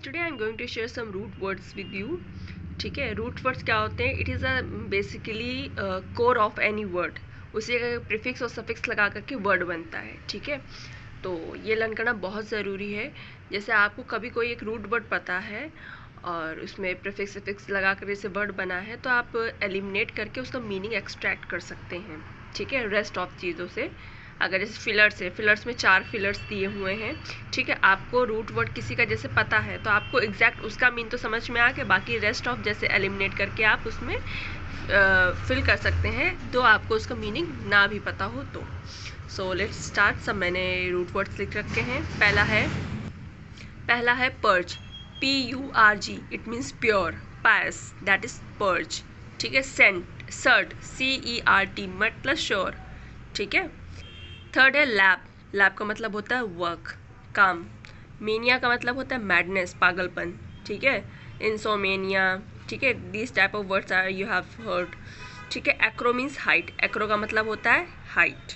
Today I am going to share some root words with you. ठीक है, root words क्या होते हैं? It is a basically core of any word. उसी का प्रीफिक्स और सफिक्स लगा करके वर्ड बनता है. ठीक है, तो ये लर्न करना बहुत ज़रूरी है. जैसे आपको कभी कोई एक रूट वर्ड पता है और उसमें प्रीफिक्स सफिक्स लगा कर जैसे वर्ड बना है, तो आप एलिमिनेट करके उसका मीनिंग एक्सट्रैक्ट कर सकते हैं. ठीक है, रेस्ट ऑफ चीज़ों से. अगर जैसे फिलर्स है, फिलर्स में 4 फिलर्स दिए हुए हैं. ठीक है, आपको रूट वर्ड किसी का जैसे पता है तो आपको एग्जैक्ट उसका मीन तो समझ में आ गया, बाकी रेस्ट ऑफ जैसे एलिमिनेट करके आप उसमें फिल कर सकते हैं, तो आपको उसका मीनिंग ना भी पता हो तो. So let's start. सब मैंने रूट वर्ड्स लिख रखे हैं. पहला है purge. PURG, it means pure. Pious, that is purge. ठीक है. सर्ट, CERT, मतलब श्योर. ठीक है. थर्ड है लैब. लैब का मतलब होता है वर्क, काम. मेनिया का मतलब होता है मैडनेस, पागलपन. ठीक है. इंसोमेनिया. ठीक है, this type of words are you have heard. ठीक है. Acro means height. एक्रो का मतलब होता है हाइट.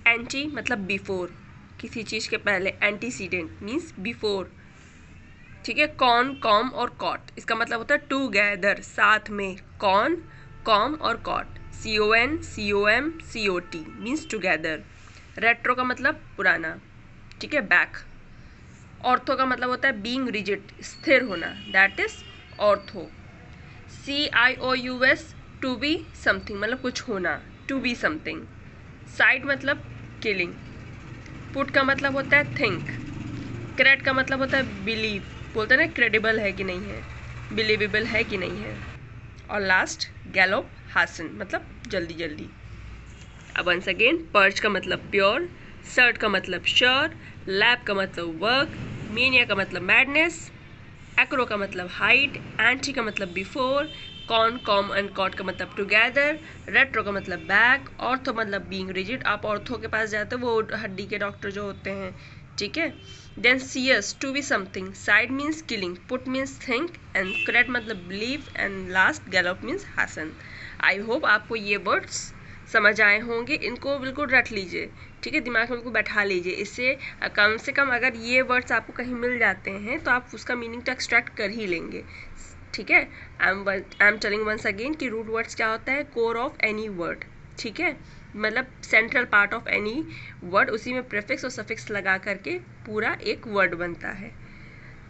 एंटी मतलब बिफोर, किसी चीज़ के पहले. Antecedent means before. ठीक है. कॉन, कॉम और कॉट, इसका मतलब होता है टूगेदर, साथ में. कॉन, कॉम और cot. CON, COM, COT means together. Retro का मतलब पुराना. ठीक है, बैक. ऑर्थो का मतलब होता है बीइंग रिजिड, स्थिर होना, that is ortho. CIOUS, to be something, मतलब कुछ होना, टू बी समथिंग. साइड मतलब किलिंग. पुट का मतलब होता है थिंक. क्रेड का मतलब होता है बिलीव, बोलते हैं ना क्रेडिबल है कि नहीं है, बिलीवेबल है कि नहीं है. और लास्ट गैलोप, हासन, मतलब जल्दी जल्दी. अब वंस अगेन, पर्च का मतलब प्योर, सर्ट का मतलब श्योर, लैब का मतलब वर्क, मेनिया का मतलब मैडनेस, एक्रो का मतलब हाइट, एंटी का मतलब before, con, com and cot का मतलब टुगेदर, रेट्रो का मतलब बैक, ऑर्थो मतलब बीइंग रिजिड. आप ऑर्थो के पास जाते हो, वो हड्डी के डॉक्टर जो होते हैं. ठीक है. Then CS, to be something. Cide means killing, put means think, and cred मतलब believe, and last gallop means hasten. I hope आपको ये वर्ड्स समझ आए होंगे. इनको बिल्कुल रट लीजिए. ठीक है, दिमाग में उनको बैठा लीजिए. इससे कम से कम अगर ये वर्ड्स आपको कहीं मिल जाते हैं तो आप उसका मीनिंग तो एक्सट्रैक्ट कर ही लेंगे. ठीक है. I am telling once again कि रूट वर्ड्स क्या होता है? Core of any word. ठीक है, मतलब central part of any word, उसी में प्रीफिक्स और सफिक्स लगा करके पूरा एक वर्ड बनता है.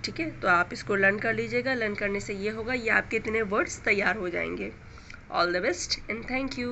ठीक है, तो आप इसको लर्न कर लीजिएगा. लर्न करने से ये होगा, ये आपके इतने वर्ड्स तैयार हो जाएंगे. All the best and thank you.